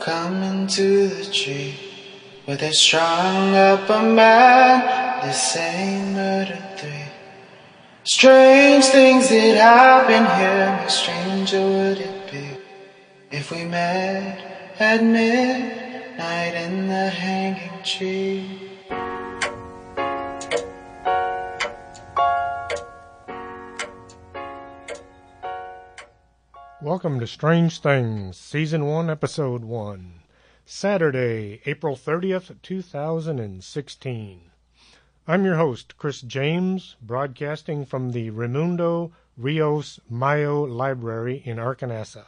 coming to the tree where they strung up a man, the same murder three. Strange things that happen here, how stranger would it be if we met at midnight in the hanging tree? Welcome to Strange Things, Season 1, Episode 1, Saturday, April 30th, 2016. I'm your host, Chris James, broadcasting from the Raimundo Rios Mayo Library in Arkansas.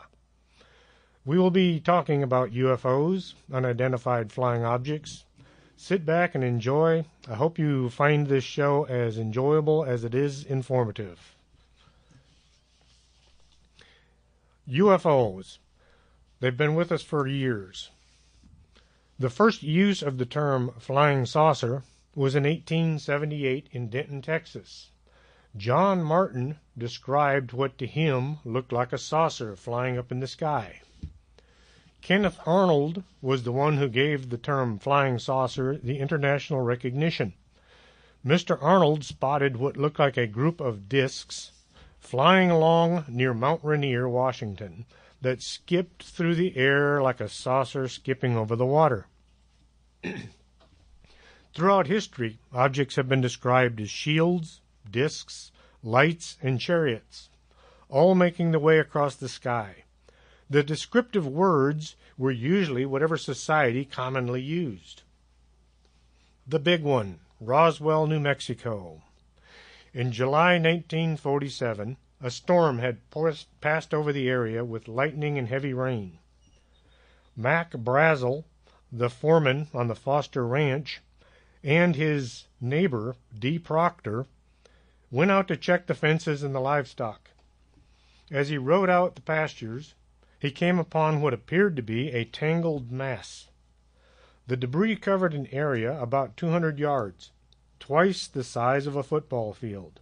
We will be talking about UFOs, unidentified flying objects. Sit back and enjoy. I hope you find this show as enjoyable as it is informative. UFOs. They've been with us for years. The first use of the term flying saucer was in 1878 in Denton, Texas. John Martin described what to him looked like a saucer flying up in the sky. Kenneth Arnold was the one who gave the term flying saucer the international recognition. Mr. Arnold spotted what looked like a group of discs flying along near Mount Rainier, Washington, that skipped through the air like a saucer skipping over the water. Throughout history, objects have been described as shields, discs, lights, and chariots, all making the way across the sky. The descriptive words were usually whatever society commonly used. The big one, Roswell, New Mexico. In July 1947, a storm had passed over the area with lightning and heavy rain. Mac Brazel, the foreman on the Foster Ranch, and his neighbor, D. Proctor, went out to check the fences and the livestock. As he rode out the pastures, he came upon what appeared to be a tangled mass. The debris covered an area about 200 yards. Twice the size of a football field.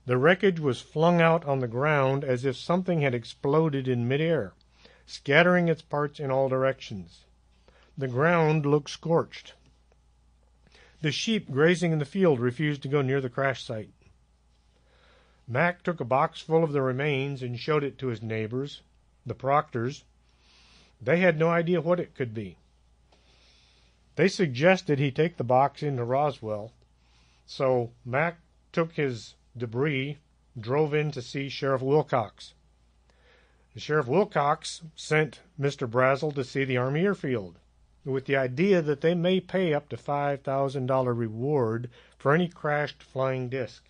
The wreckage was flung out on the ground as if something had exploded in midair, scattering its parts in all directions. The ground looked scorched. The sheep grazing in the field refused to go near the crash site. Mac took a box full of the remains and showed it to his neighbors, the Proctors. They had no idea what it could be. They suggested he take the box into Roswell. So Mac took his debris, drove in to see Sheriff Wilcox. Sheriff Wilcox sent Mr. Brazel to see the Army Airfield with the idea that they may pay up to $5,000 reward for any crashed flying disc.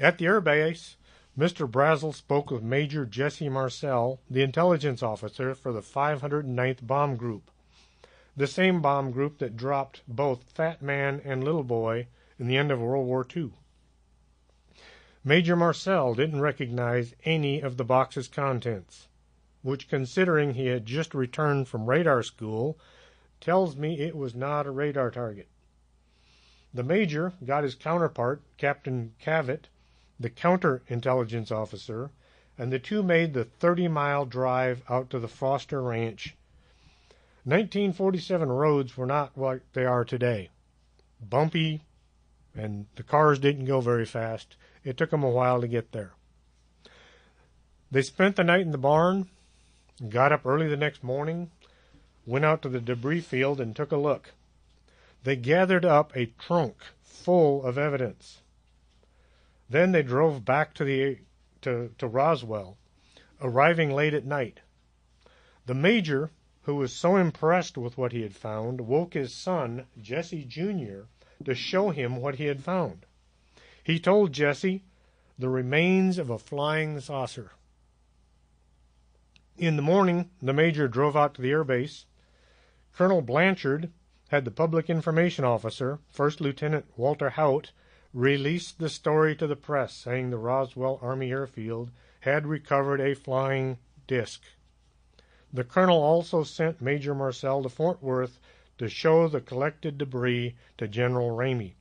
At the airbase, Mr. Brazel spoke with Major Jesse Marcel, the intelligence officer for the 509th Bomb Group, the same bomb group that dropped both Fat Man and Little Boy in the end of World War II. Major Marcel didn't recognize any of the box's contents, which, considering he had just returned from radar school, tells me it was not a radar target. The major got his counterpart, Captain Cavett, the counterintelligence officer, and the two made the 30-mile drive out to the Foster Ranch. 1947 roads were not like they are today. Bumpy, and the cars didn't go very fast. It took them a while to get there. They spent the night in the barn, got up early the next morning, went out to the debris field and took a look. They gathered up a trunk full of evidence. Then they drove back to Roswell, arriving late at night. The major, who was so impressed with what he had found, woke his son, Jesse Jr., to show him what he had found. He told Jesse the remains of a flying saucer. In the morning, the major drove out to the airbase. Colonel Blanchard had the public information officer, First Lieutenant Walter Haut, release the story to the press, saying the Roswell Army Airfield had recovered a flying disc. The colonel also sent Major Marcel to Fort Worth to show the collected debris to General Ramey.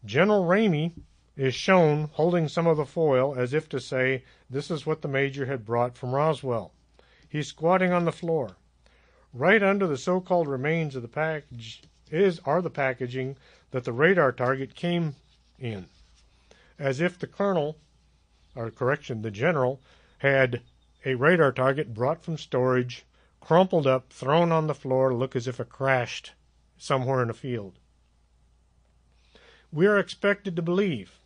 General Ramey is shown holding some of the foil as if to say this is what the major had brought from Roswell. He's squatting on the floor. Right under the so-called remains of the package are the packaging that the radar target came in, as if the general, had a radar target brought from storage, crumpled up, thrown on the floor to look as if it crashed somewhere in a field. We are expected to believe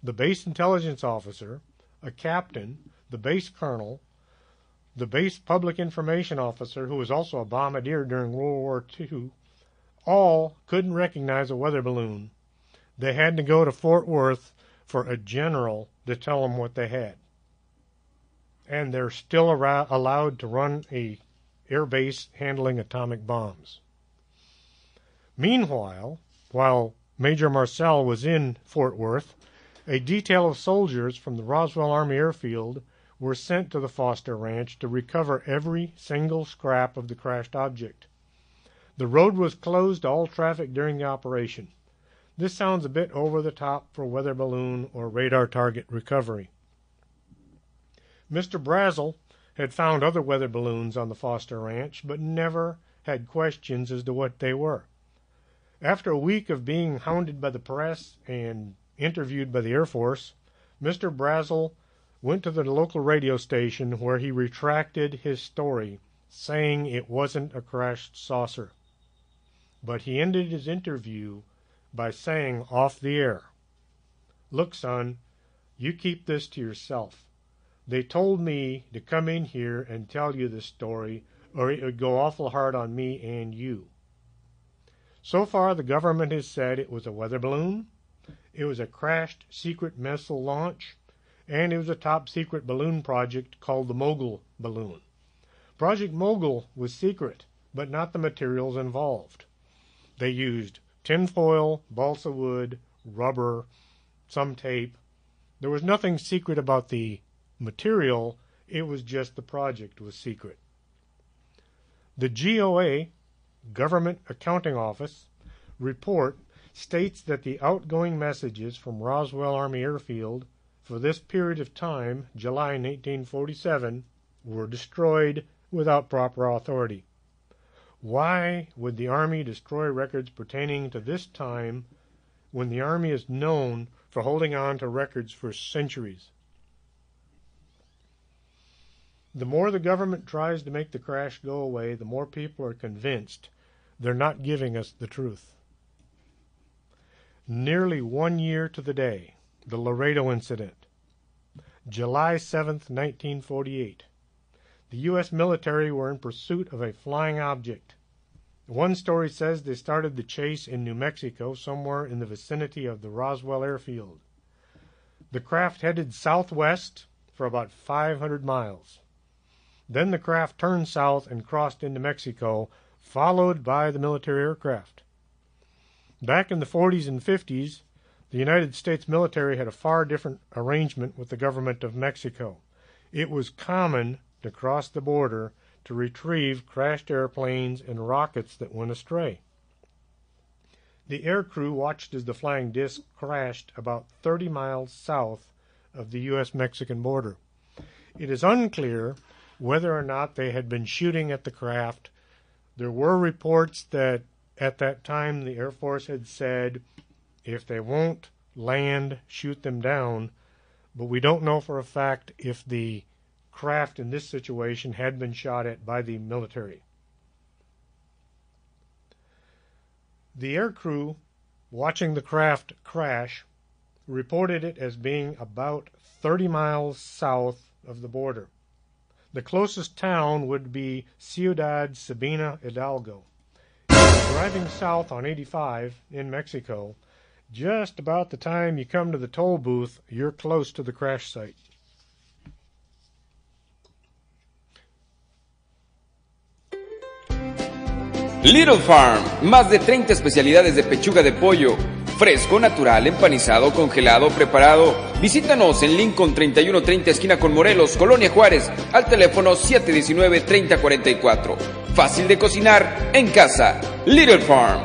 the base intelligence officer, a captain, the base colonel, the base public information officer, who was also a bombardier during World War II, all couldn't recognize a weather balloon. They had to go to Fort Worth for a general to tell them what they had. And they're still allowed to run a air base handling atomic bombs. Meanwhile, while Major Marcel was in Fort Worth, a detail of soldiers from the Roswell Army Airfield were sent to the Foster Ranch to recover every single scrap of the crashed object. The road was closed to all traffic during the operation. This sounds a bit over the top for weather balloon or radar target recovery. Mr. Brazel had found other weather balloons on the Foster Ranch, but never had questions as to what they were. After a week of being hounded by the press and interviewed by the Air Force, Mr. Brazel went to the local radio station where he retracted his story, saying it wasn't a crashed saucer. But he ended his interview by saying off the air, "Look, son, you keep this to yourself. They told me to come in here and tell you this story, or it would go awful hard on me and you." So far, the government has said it was a weather balloon, it was a crashed secret missile launch, and it was a top-secret balloon project called the Mogul balloon. Project Mogul was secret, but not the materials involved. They used tinfoil, balsa wood, rubber, some tape. There was nothing secret about the material, it was just the project was secret. The GOA, Government Accounting Office, report states that the outgoing messages from Roswell Army Airfield for this period of time, July 1947, were destroyed without proper authority. Why would the Army destroy records pertaining to this time when the Army is known for holding on to records for centuries? The more the government tries to make the crash go away, the more people are convinced they're not giving us the truth. Nearly 1 year to the day, the Laredo incident, July 7th, 1948. The U.S. military were in pursuit of a flying object. One story says they started the chase in New Mexico, somewhere in the vicinity of the Roswell Airfield. The craft headed southwest for about 500 miles. Then the craft turned south and crossed into Mexico, followed by the military aircraft. Back in the 40s and 50s, the United States military had a far different arrangement with the government of Mexico. It was common to cross the border to retrieve crashed airplanes and rockets that went astray. The air crew watched as the flying disc crashed about 30 miles south of the U.S.-Mexican border. It is unclear whether or not they had been shooting at the craft. There were reports that at that time the Air Force had said, if they won't land, shoot them down, but we don't know for a fact if the craft in this situation had been shot at by the military. The air crew watching the craft crash reported it as being about 30 miles south of the border. The closest town would be Ciudad Sabina Hidalgo. Driving south on 85 in Mexico, just about the time you come to the toll booth, you're close to the crash site. Little Farm, más de 30 especialidades de pechuga de pollo, fresco, natural, empanizado, congelado, preparado. Visítanos en Lincoln 3130 esquina con Morelos, Colonia Juárez, al teléfono 719-3044. Fácil de cocinar en casa. Little Farm.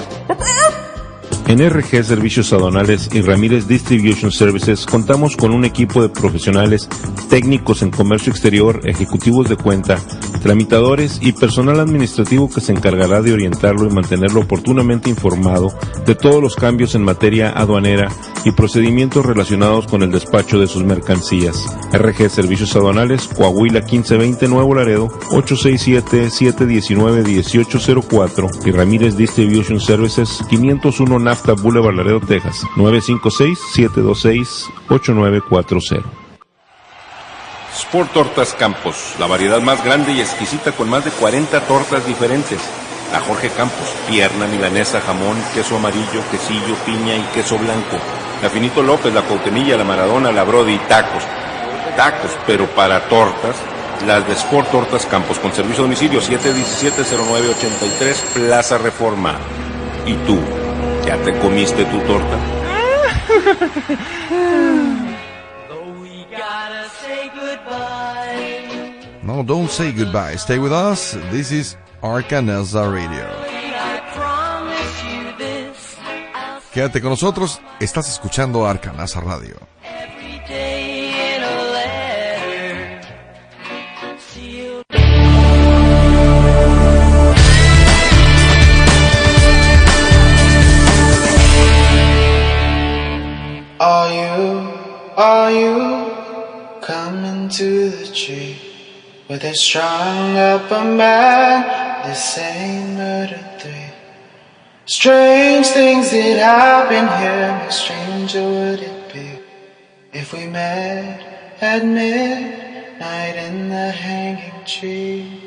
En RG Servicios Aduanales y Ramírez Distribution Services contamos con un equipo de profesionales, técnicos en comercio exterior, ejecutivos de cuenta, tramitadores y personal administrativo que se encargará de orientarlo y mantenerlo oportunamente informado de todos los cambios en materia aduanera y procedimientos relacionados con el despacho de sus mercancías. RG Servicios Aduanales, Coahuila 1520 Nuevo Laredo, 867-719-1804 y Ramírez Distribution Services, 501 Nafta Boulevard, Laredo, Texas, 956-726-8940. Sport Tortas Campos, la variedad más grande y exquisita con más de 40 tortas diferentes. La Jorge Campos, pierna, milanesa, jamón, queso amarillo, quesillo, piña y queso blanco. La Finito López, la Cautemilla, la Maradona, la Brody y tacos. Tacos, pero para tortas, las de Sport Tortas Campos, con servicio a domicilio 717-0983, Plaza Reforma. ¿Y tú, ya te comiste tu torta? No, don't say goodbye. Stay with us. This is Arcanesa Radio. Quédate con nosotros. Estás escuchando Arcanesa Radio. Are you coming to the tree where they strung up a man, the same murder three? Strange things that happen here, how stranger would it be if we met at midnight in the hanging tree?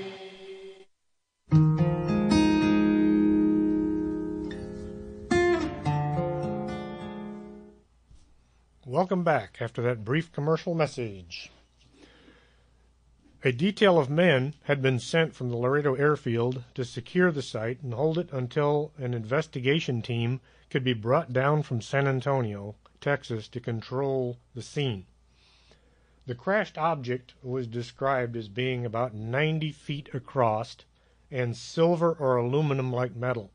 Welcome back after that brief commercial message. A detail of men had been sent from the Laredo airfield to secure the site and hold it until an investigation team could be brought down from San Antonio, Texas, to control the scene. The crashed object was described as being about 90 feet across and silver or aluminum-like metal.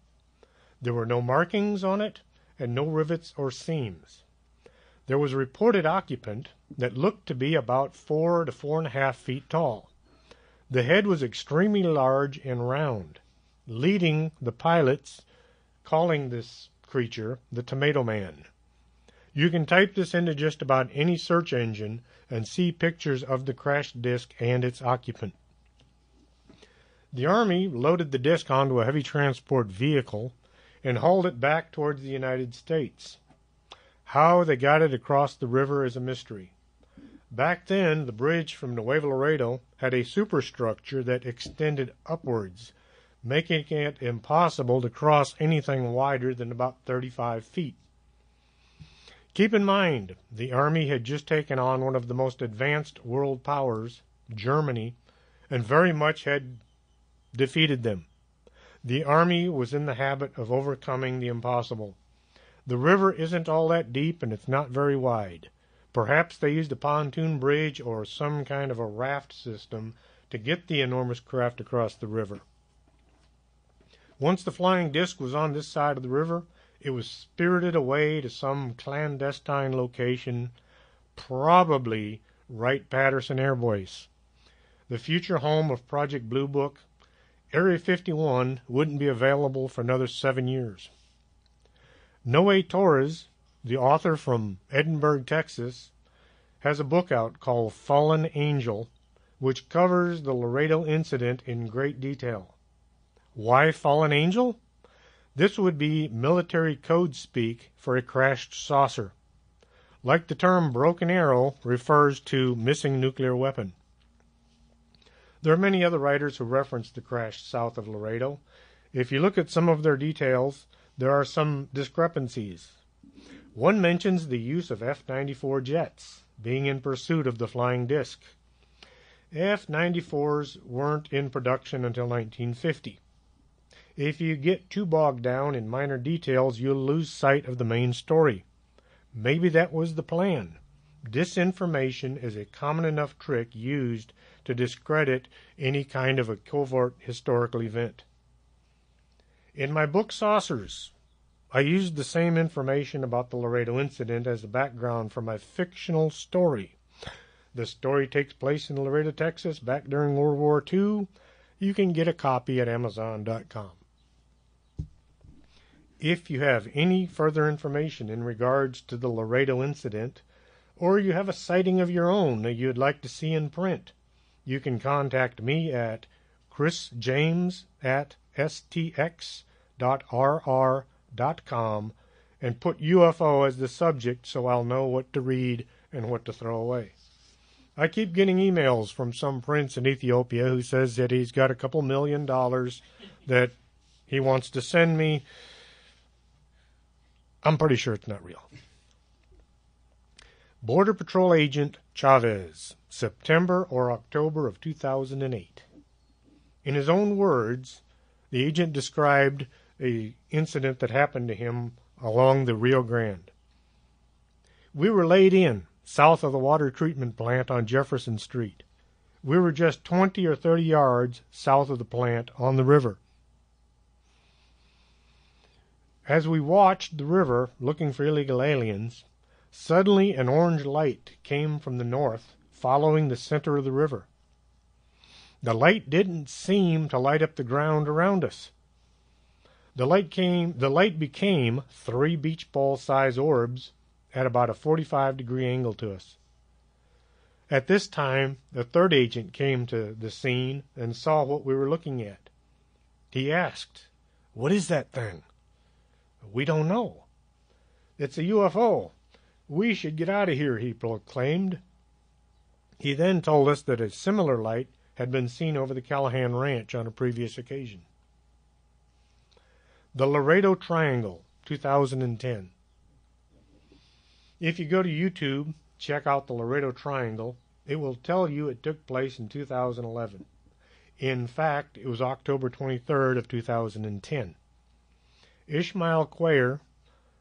There were no markings on it and no rivets or seams. There was a reported occupant that looked to be about 4 to 4.5 feet tall. The head was extremely large and round, leading the pilots calling this creature the Tomato Man. You can type this into just about any search engine and see pictures of the crashed disc and its occupant. The Army loaded the disc onto a heavy transport vehicle and hauled it back towards the United States. How they got it across the river is a mystery. Back then, the bridge from Nuevo Laredo had a superstructure that extended upwards, making it impossible to cross anything wider than about 35 feet. Keep in mind, the Army had just taken on one of the most advanced world powers, Germany, and very much had defeated them. The Army was in the habit of overcoming the impossible. The river isn't all that deep and it's not very wide. Perhaps they used a pontoon bridge or some kind of a raft system to get the enormous craft across the river. Once the flying disc was on this side of the river, it was spirited away to some clandestine location, probably Wright-Patterson Air Base. The future home of Project Blue Book, Area 51 wouldn't be available for another 7 years. Noe Torres, the author from Edinburgh, Texas, has a book out called Fallen Angel, which covers the Laredo incident in great detail. Why Fallen Angel? This would be military code speak for a crashed saucer. Like the term broken arrow refers to missing nuclear weapon. There are many other writers who reference the crash south of Laredo. If you look at some of their details, there are some discrepancies. One mentions the use of F-94 jets being in pursuit of the flying disc. F-94s weren't in production until 1950. If you get too bogged down in minor details, you'll lose sight of the main story. Maybe that was the plan. Disinformation is a common enough trick used to discredit any kind of a covert historical event. In my book Saucers, I used the same information about the Laredo incident as the background for my fictional story. The story takes place in Laredo, Texas, back during World War II. You can get a copy at Amazon.com. If you have any further information in regards to the Laredo incident, or you have a sighting of your own that you'd like to see in print, you can contact me at chrisjames@stx.rr.com and put UFO as the subject so I'll know what to read and what to throw away. I keep getting emails from some prince in Ethiopia who says that he's got a couple $1 million that he wants to send me. I'm pretty sure it's not real. Border Patrol Agent Chavez, September or October of 2008. In his own words, the agent described an incident that happened to him along the Rio Grande. We were laid in south of the water treatment plant on Jefferson Street. We were just 20 or 30 yards south of the plant on the river. As we watched the river looking for illegal aliens, suddenly an orange light came from the north, following the center of the river. The light didn't seem to light up the ground around us. The light became 3 beach ball size orbs at about a 45-degree angle to us. At this time, the third agent came to the scene and saw what we were looking at. He asked, "What is that thing?" "We don't know." "It's a UFO. We should get out of here," he proclaimed. He then told us that a similar light had been seen over the Callahan Ranch on a previous occasion. The Laredo Triangle, 2010. If you go to YouTube, check out the Laredo Triangle, it will tell you it took place in 2011. In fact, it was October 23rd of 2010. Ishmael Quayer,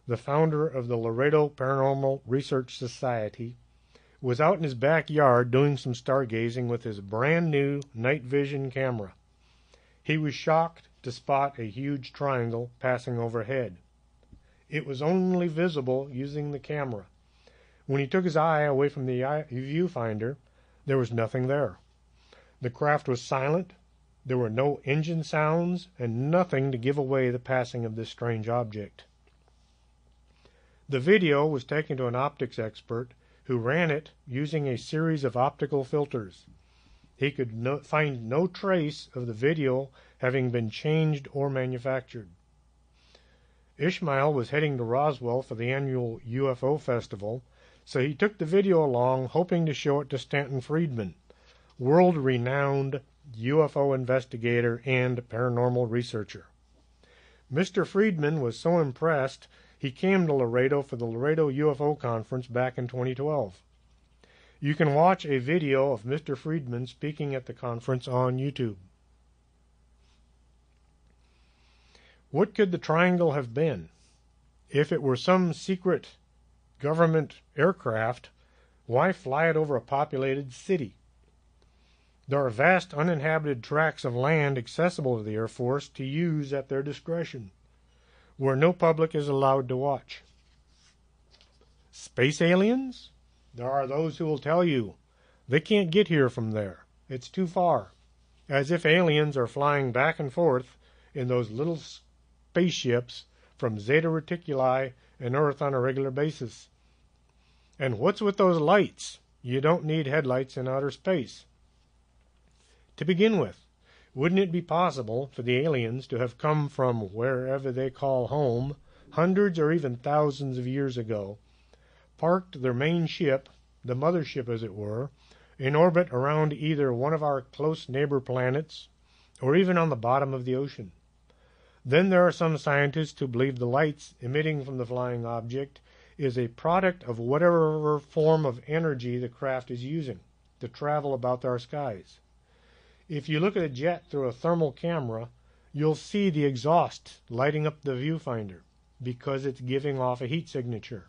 the founder of the Laredo Paranormal Research Society, was out in his backyard doing some stargazing with his brand new night vision camera. He was shocked to spot a huge triangle passing overhead. It was only visible using the camera. When he took his eye away from the viewfinder, there was nothing there. The craft was silent, there were no engine sounds, and nothing to give away the passing of this strange object. The video was taken to an optics expert who ran it using a series of optical filters. He could find no trace of the video having been changed or manufactured. Ishmael was heading to Roswell for the annual UFO festival, so he took the video along, hoping to show it to Stanton Friedman, world-renowned UFO investigator and paranormal researcher. Mr. Friedman was so impressed, he came to Laredo for the Laredo UFO Conference back in 2012. You can watch a video of Mr. Friedman speaking at the conference on YouTube. What could the triangle have been? If it were some secret government aircraft, why fly it over a populated city? There are vast uninhabited tracts of land accessible to the Air Force to use at their discretion, where no public is allowed to watch. Space aliens? There are those who will tell you they can't get here from there. It's too far. As if aliens are flying back and forth in those little spaceships from Zeta Reticuli and Earth on a regular basis. And what's with those lights? You don't need headlights in outer space. To begin with, wouldn't it be possible for the aliens to have come from wherever they call home, hundreds or even thousands of years ago, parked their main ship, the mothership as it were, in orbit around either one of our close neighbor planets or even on the bottom of the ocean? Then there are some scientists who believe the lights emitting from the flying object is a product of whatever form of energy the craft is using to travel about our skies. If you look at a jet through a thermal camera, you'll see the exhaust lighting up the viewfinder because it's giving off a heat signature.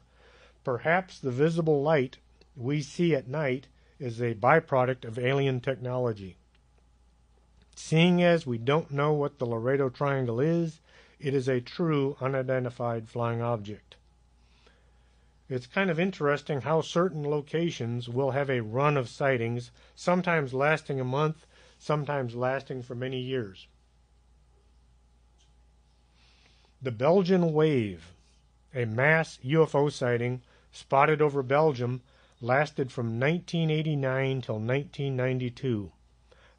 Perhaps the visible light we see at night is a byproduct of alien technology. Seeing as we don't know what the Laredo Triangle is, It is a true unidentified flying object. It's kind of interesting how certain locations will have a run of sightings, sometimes lasting a month, sometimes lasting for many years. The Belgian wave, a mass UFO sighting spotted over Belgium, lasted from 1989 till 1992.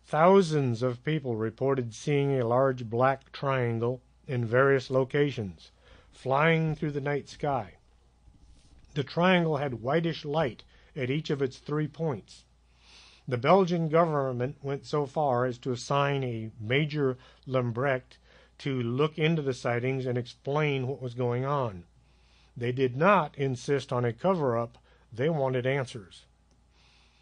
Thousands of people reported seeing a large black triangle in various locations, flying through the night sky. The triangle had whitish light at each of its 3 points. The Belgian government went so far as to assign a Major Lambrecht to look into the sightings and explain what was going on. They did not insist on a cover-up. They wanted answers.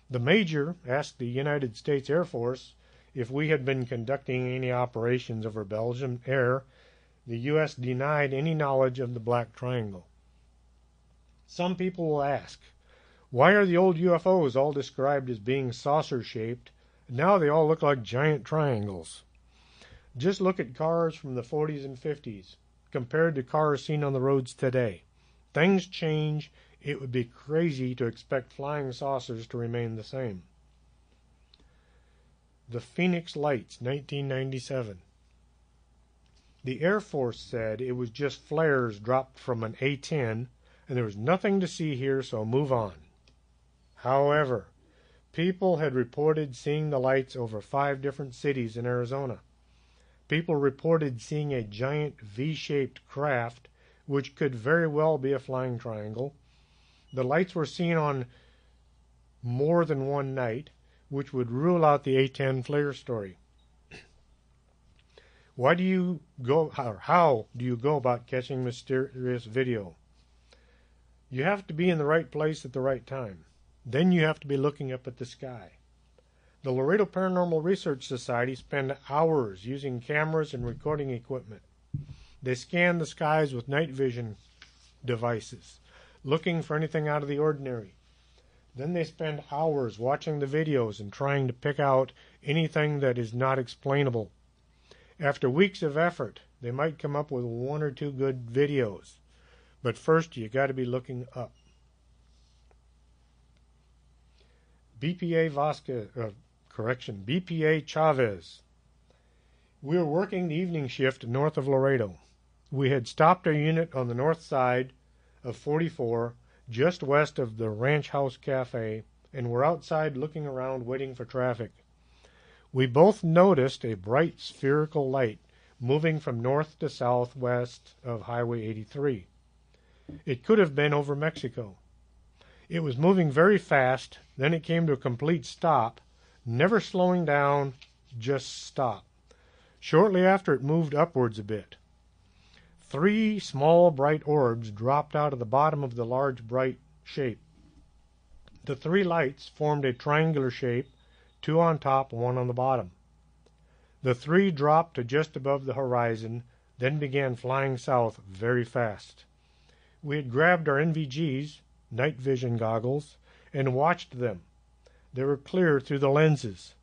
The Major asked the United States Air Force if we had been conducting any operations over Belgian air. The U.S. denied any knowledge of the black triangle. Some people will ask, why are the old UFOs all described as being saucer-shaped? Now they all look like giant triangles. Just look at cars from the 40s and 50s compared to cars seen on the roads today. Things change. It would be crazy to expect flying saucers to remain the same. The Phoenix Lights, 1997. The Air Force said it was just flares dropped from an A-10, and there was nothing to see here, so move on. However, people had reported seeing the lights over 5 different cities in Arizona. People reported seeing a giant V-shaped craft, which could very well be a flying triangle. The lights were seen on more than one night, which would rule out the A-10 flare story. How do you go about catching mysterious video? You have to be in the right place at the right time. Then you have to be looking up at the sky. The Laredo Paranormal Research Society spend hours using cameras and recording equipment. They scan the skies with night vision devices, looking for anything out of the ordinary. Then they spend hours watching the videos and trying to pick out anything that is not explainable. After weeks of effort, they might come up with 1 or 2 good videos. But first, you got to be looking up. BPA Chavez. We were working the evening shift north of Laredo. We had stopped our unit on the north side of 44, just west of the Ranch House Cafe, and were outside looking around waiting for traffic. We both noticed a bright spherical light moving from north to southwest of Highway 83. It could have been over Mexico. It was moving very fast, then it came to a complete stop, never slowing down, just stop. Shortly after, it moved upwards a bit. 3 small bright orbs dropped out of the bottom of the large bright shape. The 3 lights formed a triangular shape, 2 on top, 1 on the bottom. The 3 dropped to just above the horizon, then began flying south very fast. We had grabbed our NVGs, night vision goggles, and watched them. They were clear through the lenses.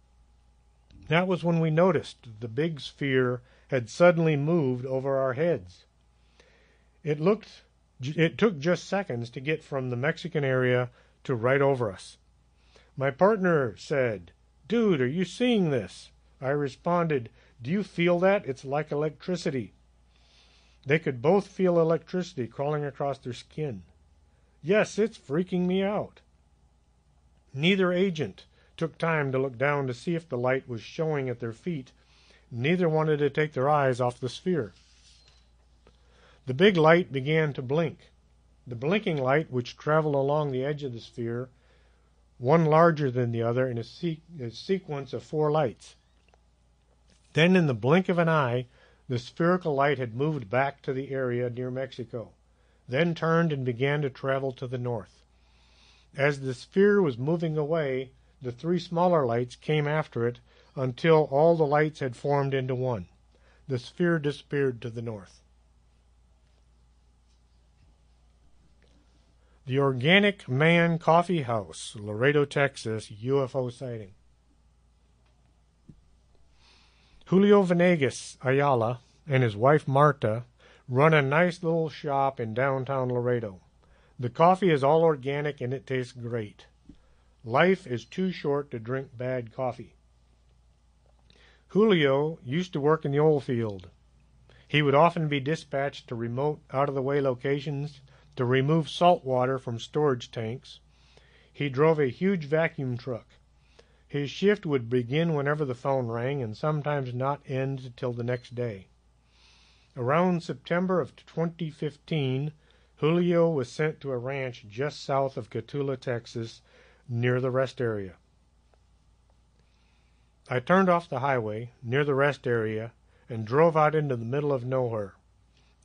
That was when we noticed the big sphere had suddenly moved over our heads. It took just seconds to get from the Mexican area to right over us. My partner said, "Dude, are you seeing this?" I responded, "Do you feel that? It's like electricity." They could both feel electricity crawling across their skin. "Yes, it's freaking me out." Neither agent took time to look down to see if the light was showing at their feet. Neither wanted to take their eyes off the sphere. The big light began to blink. The blinking light, which traveled along the edge of the sphere, one larger than the other in a sequence of 4 lights. Then, in the blink of an eye, the spherical light had moved back to the area near Mexico, then turned and began to travel to the north. As the sphere was moving away, the 3 smaller lights came after it until all the lights had formed into one. The sphere disappeared to the north. The Organic Man Coffee House, Laredo, Texas, UFO sighting. Julio Venegas Ayala, and his wife Marta run a nice little shop in downtown Laredo. The coffee is all organic and it tastes great. Life is too short to drink bad coffee. Julio used to work in the oil field. He would often be dispatched to remote, out-of-the-way locations to remove salt water from storage tanks. He drove a huge vacuum truck. His shift would begin whenever the phone rang and sometimes not end till the next day. Around September of 2015, Julio was sent to a ranch just south of Cotulla, Texas, near the rest area. I turned off the highway near the rest area and drove out into the middle of nowhere.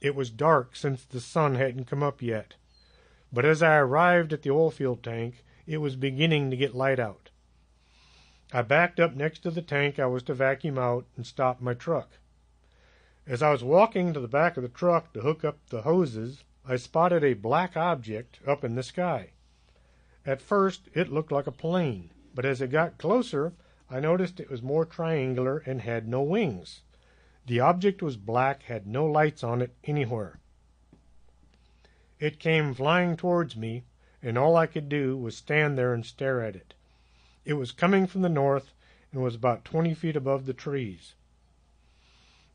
It was dark since the sun hadn't come up yet, but as I arrived at the oil field tank, it was beginning to get light out. I backed up next to the tank I was to vacuum out and stopped my truck. As I was walking to the back of the truck to hook up the hoses, I spotted a black object up in the sky. At first, it looked like a plane, but as it got closer, I noticed it was more triangular and had no wings. The object was black, had no lights on it anywhere. It came flying towards me, and all I could do was stand there and stare at it. It was coming from the north and was about 20 feet above the trees.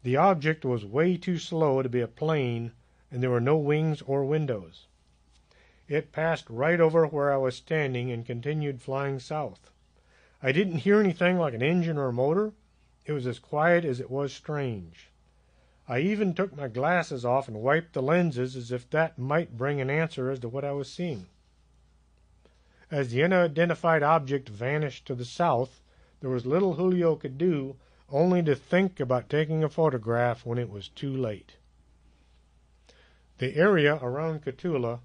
The object was way too slow to be a plane, and there were no wings or windows. It passed right over where I was standing and continued flying south. I didn't hear anything like an engine or a motor. It was as quiet as it was strange. I even took my glasses off and wiped the lenses as if that might bring an answer as to what I was seeing. As the unidentified object vanished to the south, there was little Julio could do only to think about taking a photograph when it was too late. The area around Cotulla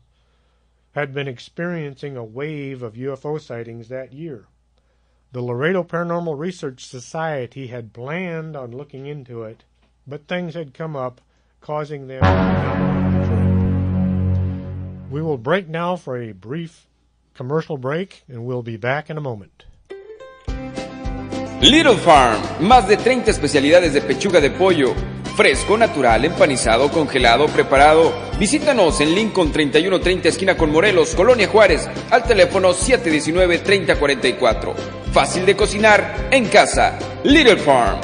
had been experiencing a wave of UFO sightings that year. The Laredo Paranormal Research Society had planned on looking into it, but things had come up, causing them to not make the trip. We will break now for a brief commercial break, and we'll be back in a moment. Little Farm, más de 30 especialidades de pechuga de pollo, fresco, natural, empanizado, congelado, preparado. Visítanos en Lincoln 3130 esquina con Morelos, Colonia Juárez, al teléfono 719-3044. Fácil de cocinar en casa. Little Farm.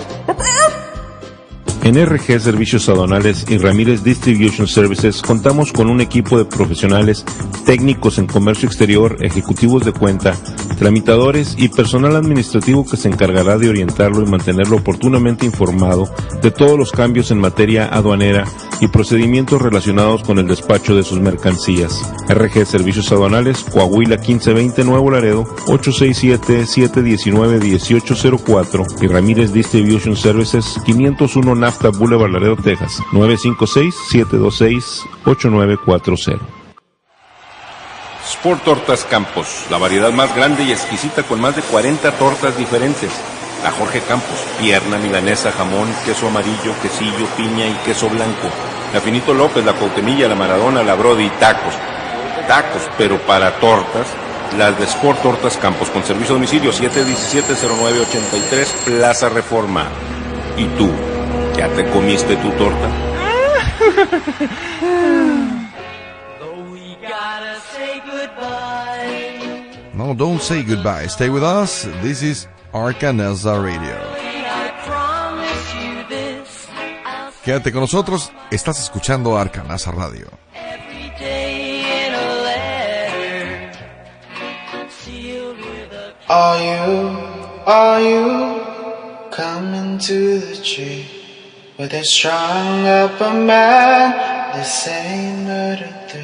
En RG Servicios Aduanales y Ramírez Distribution Services contamos con un equipo de profesionales técnicos en comercio exterior, ejecutivos de cuenta, tramitadores y personal administrativo que se encargará de orientarlo y mantenerlo oportunamente informado de todos los cambios en materia aduanera y procedimientos relacionados con el despacho de sus mercancías. RG Servicios Aduanales, Coahuila 1520 Nuevo Laredo, 867-719-1804 y Ramírez Distribution Services 501 Nafta Boulevard, Laredo, Texas, 956-726-8940. Sport Tortas Campos, la variedad más grande y exquisita con más de 40 tortas diferentes. La Jorge Campos, pierna, milanesa, jamón, queso amarillo, quesillo, piña y queso blanco. La Finito López, la Cuauhtémoc, la Maradona, la Brody y tacos. Tacos, pero para tortas, las de Sport Tortas Campos, con servicio a domicilio 717-0983, Plaza Reforma. ¿Y tú, ya te comiste tu torta? No, don't say goodbye. Stay with us. This is Arcanesa Radio. Quédate con nosotros. Estás escuchando Arcanesa Radio. Are you coming to the tree where they strung up a man, the same murder 3?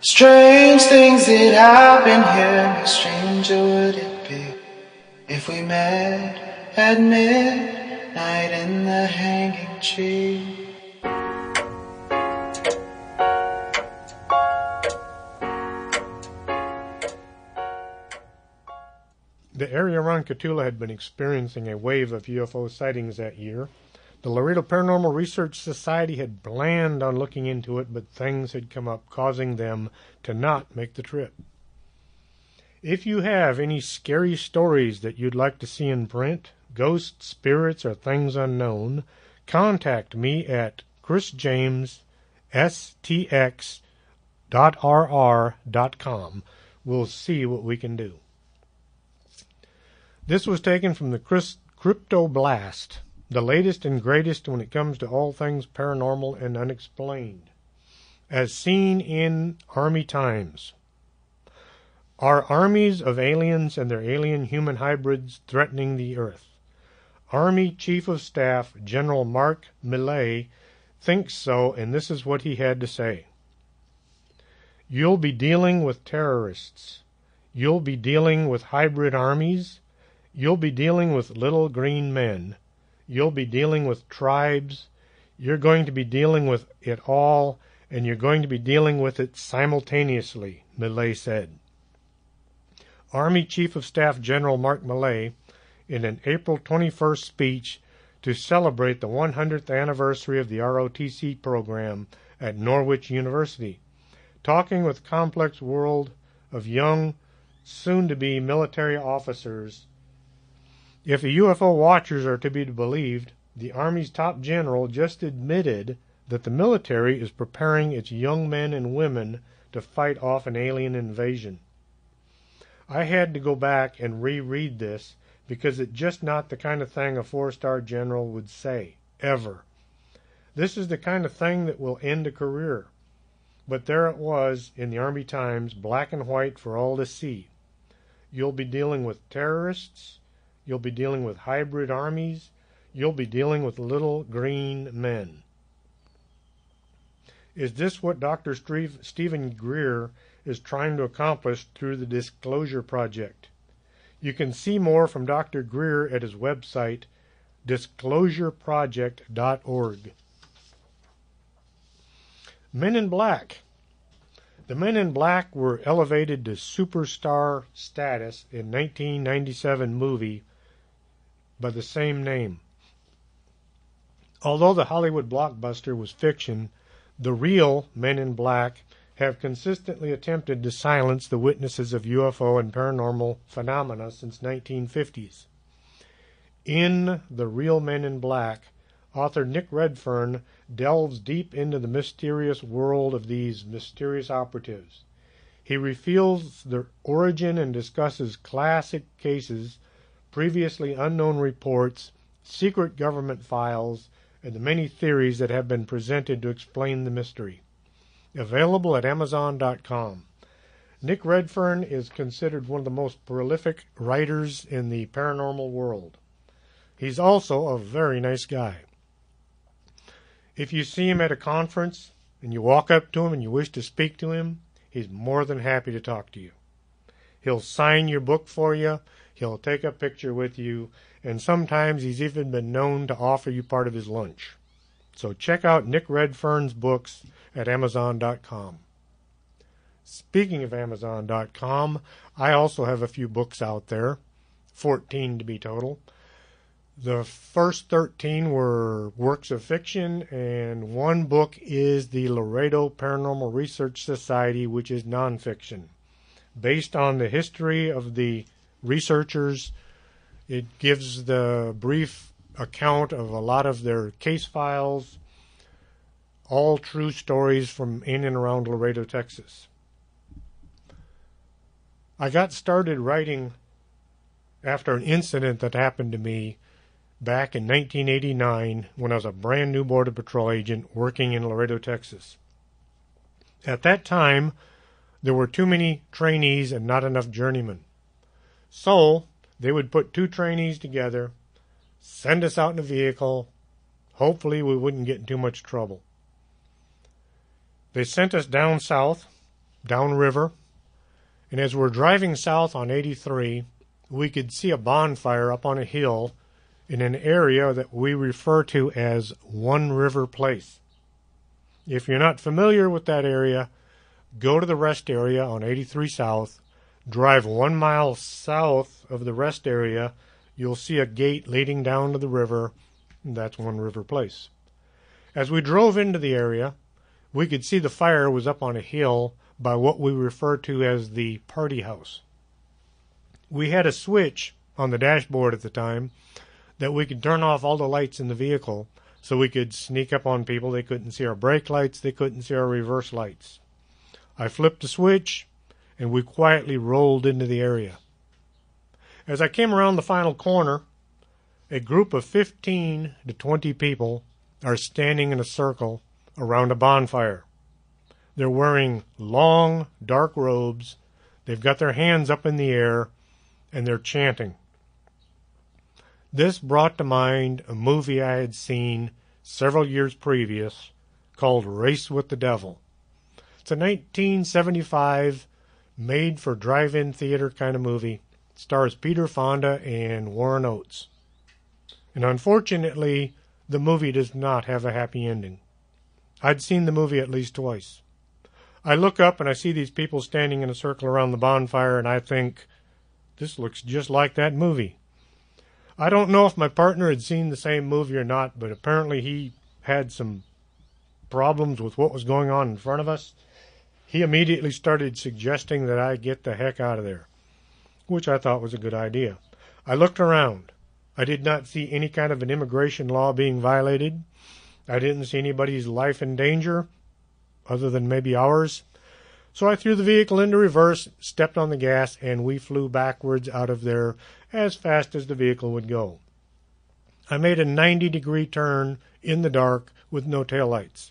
Strange things that happen here, how stranger would it be if we met at midnight in the hanging tree? The area around Cotulla had been experiencing a wave of UFO sightings that year. The Laredo Paranormal Research Society had planned on looking into it, but things had come up causing them to not make the trip. If you have any scary stories that you'd like to see in print, ghosts, spirits, or things unknown, contact me at chrisjamesstx.rr.com. We'll see what we can do. This was taken from the Crypto Blast, the latest and greatest when it comes to all things paranormal and unexplained, as seen in Army Times. Are armies of aliens and their alien-human hybrids threatening the Earth? Army Chief of Staff General Mark Milley thinks so, and this is what he had to say. You'll be dealing with terrorists. You'll be dealing with hybrid armies. You'll be dealing with little green men. You'll be dealing with tribes. You're going to be dealing with it all, and you're going to be dealing with it simultaneously, Milley said. Army Chief of Staff General Mark Milley, in an April 21st speech to celebrate the 100th anniversary of the ROTC program at Norwich University, talking with complex world of young, soon-to-be military officers. If the UFO watchers are to be believed, the Army's top general just admitted that the military is preparing its young men and women to fight off an alien invasion. I had to go back and reread this because it's just not the kind of thing a four-star general would say, ever. This is the kind of thing that will end a career. But there it was in the Army Times, black and white for all to see. You'll be dealing with terrorists. You'll be dealing with hybrid armies. You'll be dealing with little green men. Is this what Dr. Stephen Greer is trying to accomplish through the Disclosure Project? You can see more from Dr. Greer at his website, disclosureproject.org. Men in Black. The Men in Black were elevated to superstar status in 1997 movie by the same name. Although the Hollywood blockbuster was fiction, the real Men in Black have consistently attempted to silence the witnesses of UFO and paranormal phenomena since 1950s. In The Real Men in Black, author Nick Redfern delves deep into the mysterious world of these mysterious operatives. He reveals their origin and discusses classic cases, previously unknown reports, secret government files, and the many theories that have been presented to explain the mystery. Available at Amazon.com. Nick Redfern is considered one of the most prolific writers in the paranormal world. He's also a very nice guy. If you see him at a conference and you walk up to him and you wish to speak to him, he's more than happy to talk to you. He'll sign your book for you, he'll take a picture with you, and sometimes he's even been known to offer you part of his lunch. So check out Nick Redfern's books at Amazon.com. Speaking of Amazon.com, I also have a few books out there, 14 to be total. The first 13 were works of fiction, and one book is the Laredo Paranormal Research Society, which is nonfiction. Based on the history of the researchers, it gives the brief account of a lot of their case files, all true stories from in and around Laredo, Texas. I got started writing after an incident that happened to me back in 1989 when I was a brand new Border Patrol agent working in Laredo, Texas. At that time, there were too many trainees and not enough journeymen. So, they would put two trainees together, send us out in a vehicle. Hopefully we wouldn't get in too much trouble. They sent us down south, downriver, and as we're driving south on 83, we could see a bonfire up on a hill in an area that we refer to as One River Place. If you're not familiar with that area, go to the rest area on 83 South, drive 1 mile south of the rest area, you'll see a gate leading down to the river, and that's One River Place. As we drove into the area, we could see the fire was up on a hill by what we refer to as the party house. We had a switch on the dashboard at the time that we could turn off all the lights in the vehicle so we could sneak up on people. They couldn't see our brake lights. They couldn't see our reverse lights. I flipped the switch, and we quietly rolled into the area. As I came around the final corner, a group of 15 to 20 people are standing in a circle around a bonfire. They're wearing long, dark robes. They've got their hands up in the air, and they're chanting. This brought to mind a movie I had seen several years previous called Race with the Devil. It's a 1975 made-for drive-in theater kind of movie. It stars Peter Fonda and Warren Oates. And unfortunately, the movie does not have a happy ending. I'd seen the movie at least twice. I look up and I see these people standing in a circle around the bonfire, and I think, this looks just like that movie. I don't know if my partner had seen the same movie or not, but apparently he had some problems with what was going on in front of us. He immediately started suggesting that I get the heck out of there, which I thought was a good idea. I looked around. I did not see any kind of an immigration law being violated. I didn't see anybody's life in danger, other than maybe ours. So I threw the vehicle into reverse, stepped on the gas, and we flew backwards out of there as fast as the vehicle would go. I made a 90-degree turn in the dark with no taillights.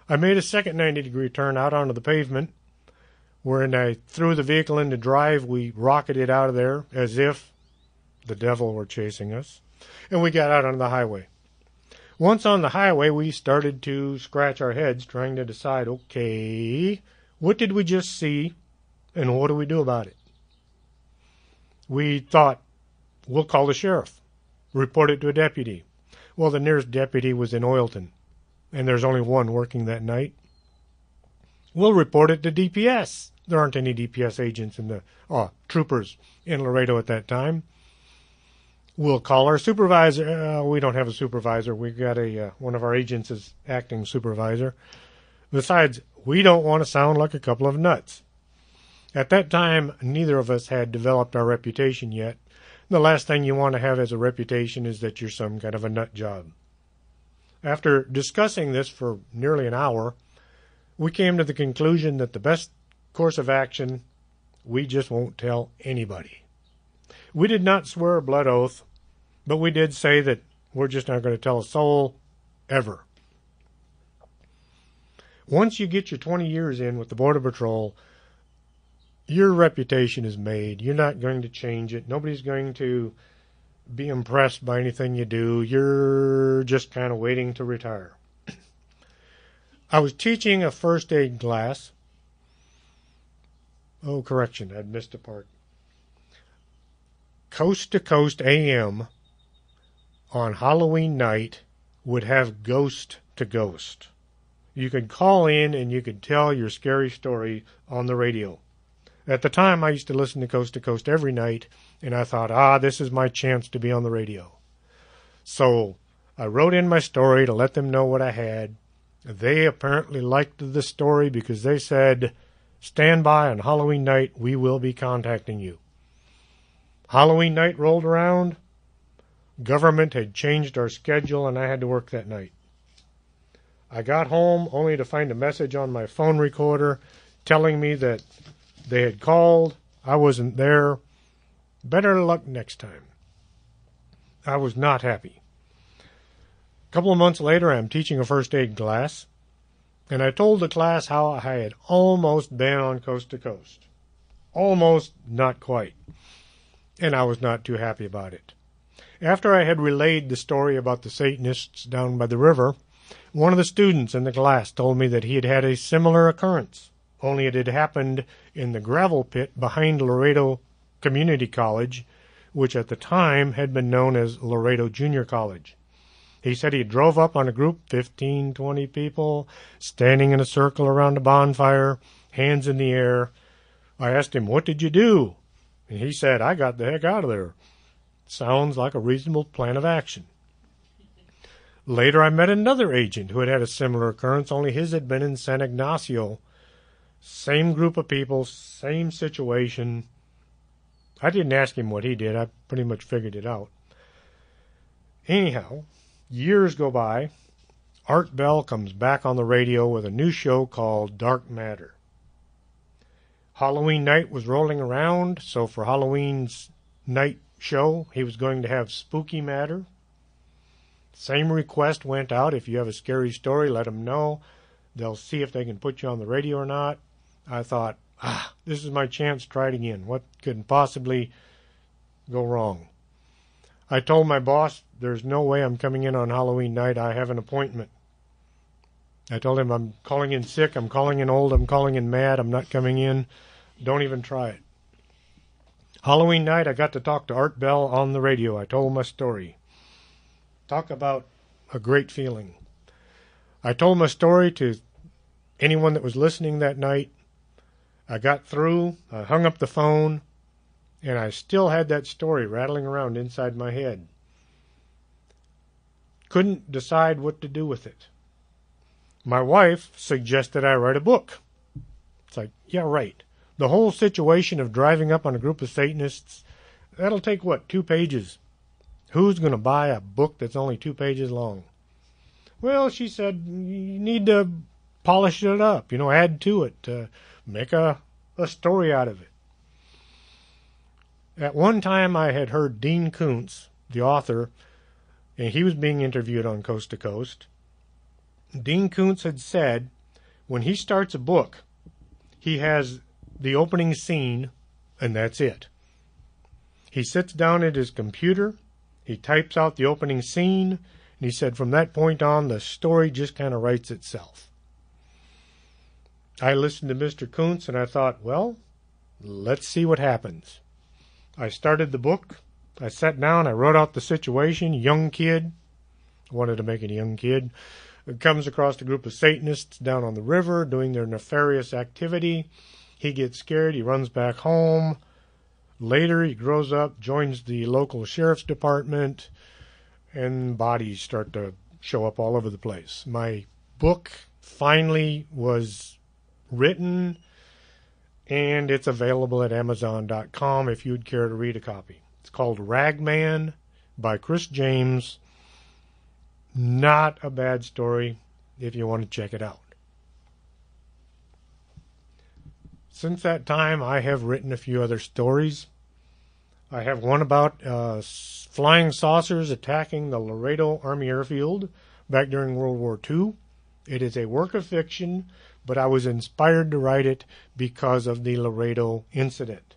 I made a second 90-degree turn out onto the pavement. When I threw the vehicle into drive, we rocketed out of there as if the devil were chasing us, and we got out on the highway. Once on the highway, we started to scratch our heads trying to decide, okay, what did we just see, and what do we do about it? We thought, we'll call the sheriff, report it to a deputy. Well, the nearest deputy was in Oilton, and there's only one working that night. We'll report it to DPS. There aren't any DPS agents in troopers in Laredo at that time. We'll call our supervisor. We don't have a supervisor. We've got one of our agents is acting supervisor. Besides, we don't want to sound like a couple of nuts. At that time, neither of us had developed our reputation yet. The last thing you want to have as a reputation is that you're some kind of a nut job. After discussing this for nearly an hour, we came to the conclusion that the best course of action, we just won't tell anybody. We did not swear a blood oath, but we did say that we're just not going to tell a soul, ever. Once you get your 20 years in with the Border Patrol, your reputation is made. You're not going to change it. Nobody's going to be impressed by anything you do. You're just kind of waiting to retire. I was teaching a first aid class. Oh, correction, I'd missed a part. Coast to Coast AM on Halloween night would have Ghost to Ghost. You could call in and you could tell your scary story on the radio. At the time, I used to listen to Coast every night, and I thought, this is my chance to be on the radio. So I wrote in my story to let them know what I had. They apparently liked the story because they said, stand by on Halloween night, we will be contacting you. Halloween night rolled around. Government had changed our schedule, and I had to work that night. I got home only to find a message on my phone recorder telling me that they had called. I wasn't there. Better luck next time. I was not happy. A couple of months later, I'm teaching a first aid class, and I told the class how I had almost been on Coast to Coast. Almost, not quite. And I was not too happy about it. After I had relayed the story about the Satanists down by the river, one of the students in the class told me that he had had a similar occurrence, only it had happened in the gravel pit behind Laredo Community College, which at the time had been known as Laredo Junior College. He said he drove up on a group, 15, 20 people, standing in a circle around a bonfire, hands in the air. I asked him, what did you do? And he said, I got the heck out of there. Sounds like a reasonable plan of action. Later, I met another agent who had had a similar occurrence, only his had been in San Ignacio. Same group of people, same situation. I didn't ask him what he did. I pretty much figured it out. Anyhow, Years go by. Art Bell comes back on the radio with a new show called Dark Matter. Halloween night was rolling around, so for Halloween's night show, he was going to have Spooky Matter. Same request went out. If you have a scary story, let them know. They'll see if they can put you on the radio or not. I thought, this is my chance to try it again. What could possibly go wrong? I told my boss, there's no way I'm coming in on Halloween night. I have an appointment. I told him I'm calling in sick, I'm calling in old, I'm calling in mad, I'm not coming in. Don't even try it. Halloween night, I got to talk to Art Bell on the radio. I told my story. Talk about a great feeling. I told my story to anyone that was listening that night. I got through, I hung up the phone, and I still had that story rattling around inside my head. Couldn't decide what to do with it. My wife suggested I write a book. It's like, yeah, right. The whole situation of driving up on a group of Satanists, that'll take, 2 pages? Who's going to buy a book that's only 2 pages long? Well, she said, you need to polish it up, add to it, make a story out of it. At one time, I had heard Dean Koontz, the author, and he was being interviewed on Coast to Coast. Dean Koontz had said when he starts a book, he has the opening scene, and that's it. He sits down at his computer, he types out the opening scene, and he said from that point on, the story just kind of writes itself. I listened to Mr. Koontz, and I thought, well, let's see what happens. I started the book. I sat down, I wrote out the situation. Young kid, wanted to make it a young kid, comes across a group of Satanists down on the river doing their nefarious activity. He gets scared, he runs back home. Later, he grows up, joins the local sheriff's department, and bodies start to show up all over the place. My book finally was written, and it's available at Amazon.com if you'd care to read a copy. It's called Ragman by Chris James. Not a bad story if you want to check it out. Since that time, I have written a few other stories. I have one about flying saucers attacking the Laredo Army Airfield back during World War II. It is a work of fiction, but I was inspired to write it because of the Laredo incident.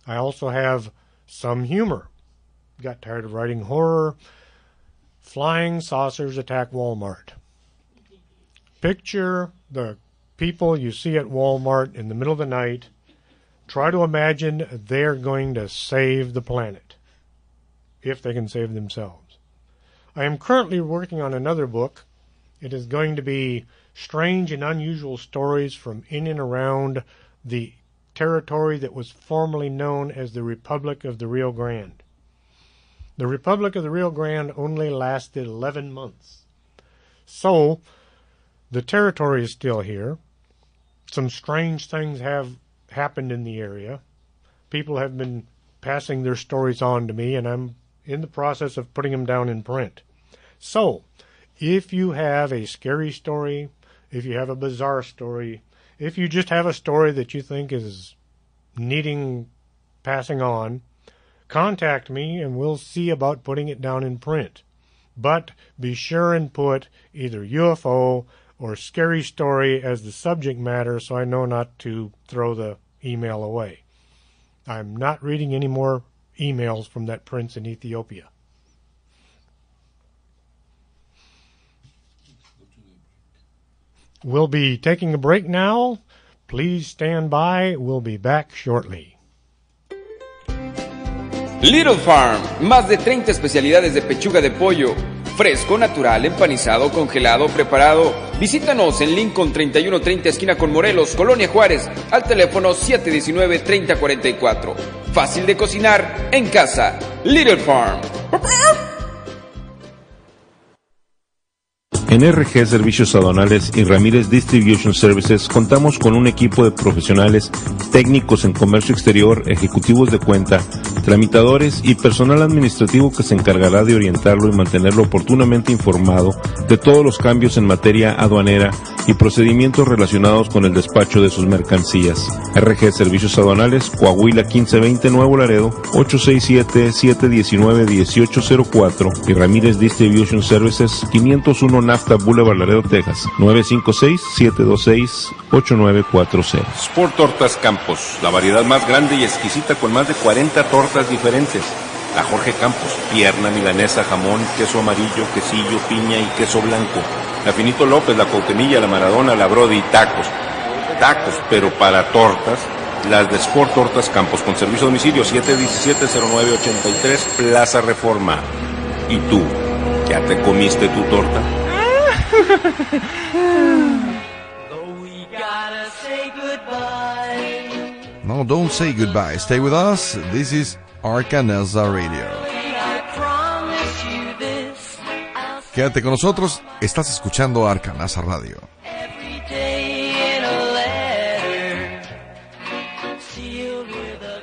I also have some humor. Got tired of writing horror. Flying saucers attack Walmart. Picture the people you see at Walmart in the middle of the night. Try to imagine they're going to save the planet, if they can save themselves. I am currently working on another book. It is going to be strange and unusual stories from in and around the territory that was formerly known as the Republic of the Rio Grande. The Republic of the Rio Grande only lasted 11 months. So, the territory is still here. Some strange things have happened in the area. People have been passing their stories on to me, and I'm in the process of putting them down in print. So, if you have a scary story, if you have a bizarre story, if you just have a story that you think is needing passing on, contact me and we'll see about putting it down in print. But be sure and put either UFO or scary story as the subject matter so I know not to throw the email away. I'm not reading any more emails from that prince in Ethiopia. We'll be taking a break now. Please stand by. We'll be back shortly. Little Farm, más de 30 especialidades de pechuga de pollo, fresco, natural, empanizado, congelado, preparado. Visítanos en Lincoln 3130 esquina con Morelos, Colonia Juárez, al teléfono 719-3044. Fácil de cocinar en casa. Little Farm. En RG Servicios Aduanales y Ramírez Distribution Services contamos con un equipo de profesionales técnicos en comercio exterior, ejecutivos de cuenta, tramitadores y personal administrativo que se encargará de orientarlo y mantenerlo oportunamente informado de todos los cambios en materia aduanera y procedimientos relacionados con el despacho de sus mercancías. RG Servicios Aduanales, Coahuila 1520 Nuevo Laredo, 867-719-1804 y Ramírez Distribution Services, 501 Nafta Boulevard, Laredo, Texas, 956-726-8940. Sport Tortas Campos, la variedad más grande y exquisita con más de 40 tortas diferentes. La Jorge Campos, pierna, milanesa, jamón, queso amarillo, quesillo, piña y queso blanco. La Finito López, la Cautemilla, la Maradona, la Brody y tacos. Tacos, pero para tortas, las de Sport Tortas Campos, con servicio a domicilio 717-0983, Plaza Reforma. ¿Y tú, ya te comiste tu torta? No, don't say goodbye. Stay with us. This is Arcanesa Radio. Quédate con nosotros. Estás escuchando Arcanesa Radio.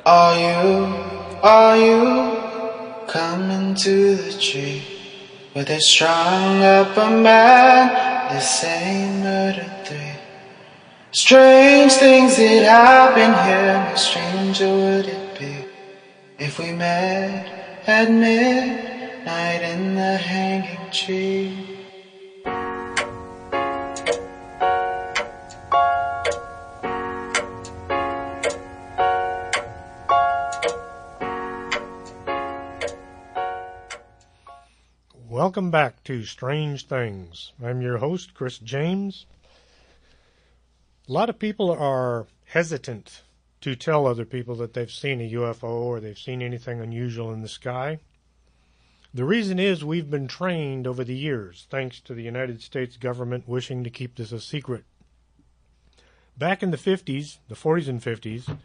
Are you coming to the tree where they strung up a man the same murder three? Strange things that happen here, how stranger would it be if we met at midnight in the hanging tree? Welcome back to Strange Things. I'm your host, Chris James. A lot of people are hesitant to tell other people that they've seen a UFO or they've seen anything unusual in the sky. The reason is we've been trained over the years, thanks to the United States government wishing to keep this a secret. Back in the 40s and 50s,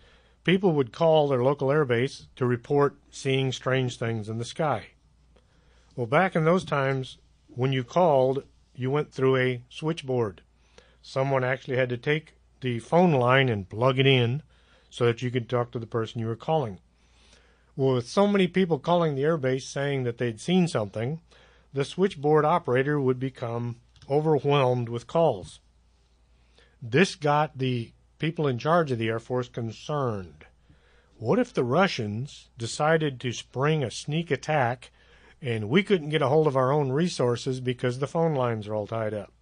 people would call their local airbase to report seeing strange things in the sky. Well, back in those times, when you called, you went through a switchboard. Someone actually had to take the phone line and plug it in so that you could talk to the person you were calling. Well, with so many people calling the airbase saying that they'd seen something, the switchboard operator would become overwhelmed with calls. This got the people in charge of the Air Force concerned. What if the Russians decided to spring a sneak attack and we couldn't get a hold of our own resources because the phone lines are all tied up?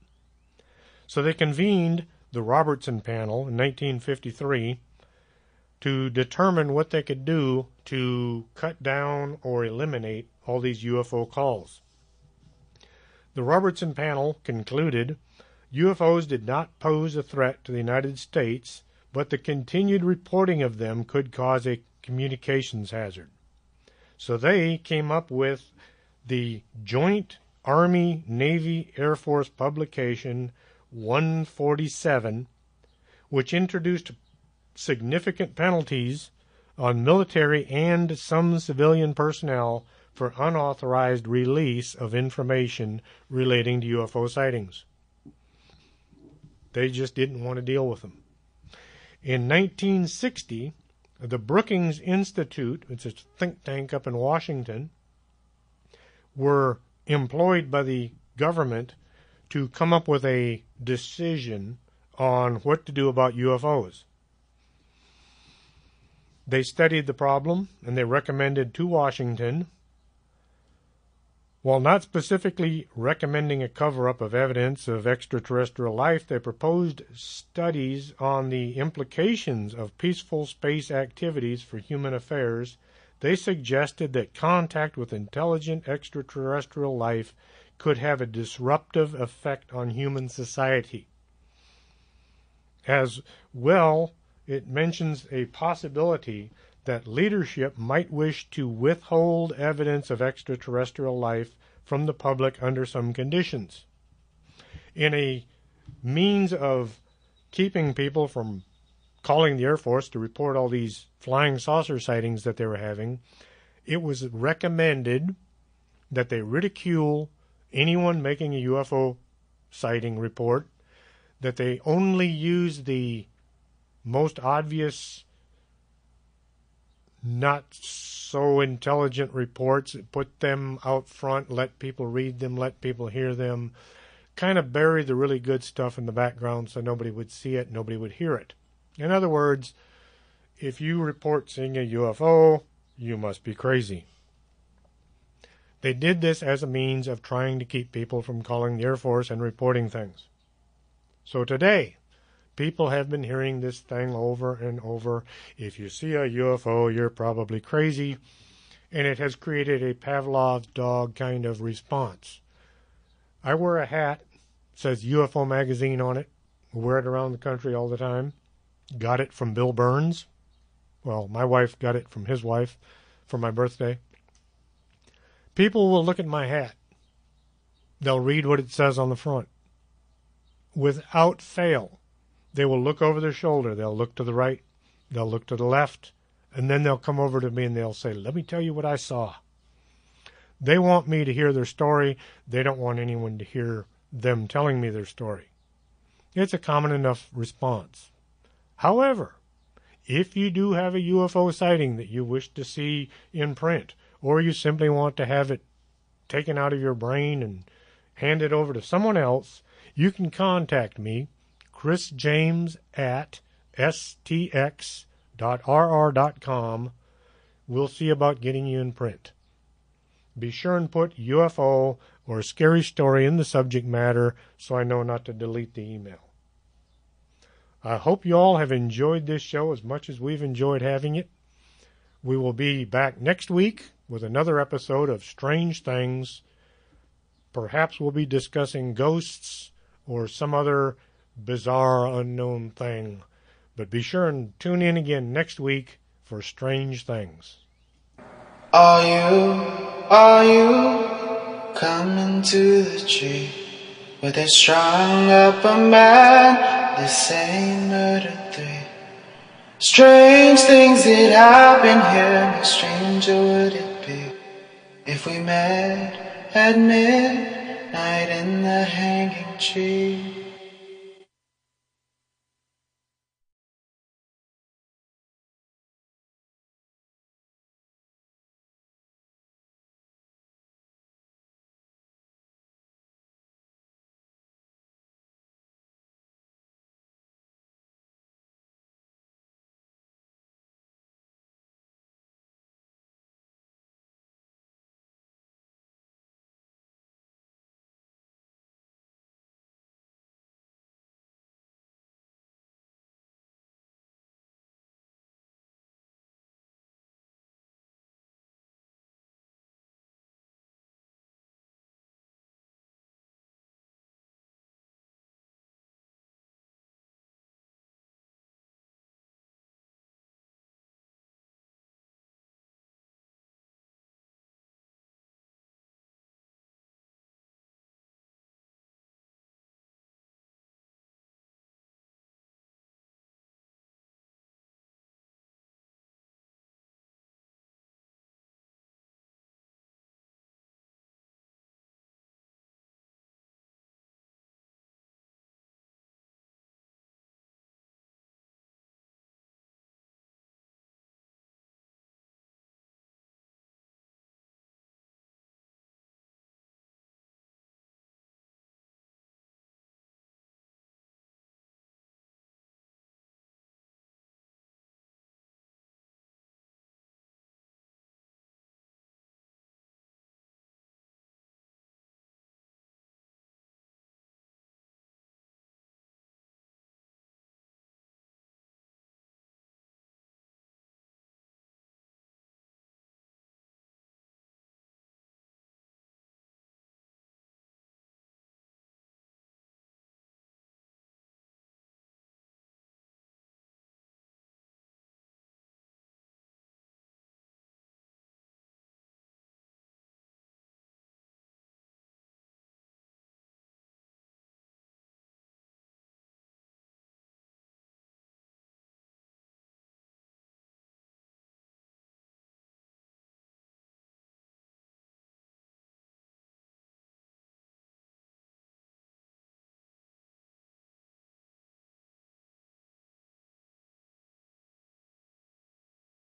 So they convened the Robertson panel in 1953 to determine what they could do to cut down or eliminate all these UFO calls. The Robertson panel concluded UFOs did not pose a threat to the United States, but the continued reporting of them could cause a communications hazard. So they came up with the Joint Army, Navy, Air Force publication 147, which introduced significant penalties on military and some civilian personnel for unauthorized release of information relating to UFO sightings. They just didn't want to deal with them. In 1960, the Brookings Institute, it's a think tank up in Washington, were employed by the government to come up with a decision on what to do about UFOs. They studied the problem and they recommended to Washington, while not specifically recommending a cover-up of evidence of extraterrestrial life, they proposed studies on the implications of peaceful space activities for human affairs. They suggested that contact with intelligent extraterrestrial life could have a disruptive effect on human society. As well, it mentions a possibility that leadership might wish to withhold evidence of extraterrestrial life from the public under some conditions. In a means of keeping people from calling the Air Force to report all these flying saucer sightings that they were having, it was recommended that they ridicule anyone making a UFO sighting report, that they only use the most obvious not so intelligent reports, put them out front, let people read them, let people hear them, kind of bury the really good stuff in the background so nobody would see it, nobody would hear it. In other words, if you report seeing a UFO, you must be crazy. They did this as a means of trying to keep people from calling the Air Force and reporting things. So today, people have been hearing this thing over and over. If you see a UFO, you're probably crazy. And it has created a Pavlov's dog kind of response. I wear a hat, says UFO magazine on it. Wear it around the country all the time. Got it from Bill Burns. Well, my wife got it from his wife for my birthday. People will look at my hat. They'll read what it says on the front. Without fail, they will look over their shoulder. They'll look to the right. They'll look to the left. And then they'll come over to me and they'll say, let me tell you what I saw. They want me to hear their story. They don't want anyone to hear them telling me their story. It's a common enough response. However, if you do have a UFO sighting that you wish to see in print, or you simply want to have it taken out of your brain and hand it over to someone else, you can contact me, Chris James at stx.rr.com. We'll see about getting you in print. Be sure and put UFO or scary story in the subject matter so I know not to delete the email. I hope you all have enjoyed this show as much as we've enjoyed having it. We will be back next week with another episode of Strange Things. Perhaps we'll be discussing ghosts or some other bizarre unknown thing. But be sure and tune in again next week for Strange Things. Are you coming to the tree where they strung up a man, they say murder 3? Strange things that happen here, how stranger would it be if we met at midnight in the hanging tree?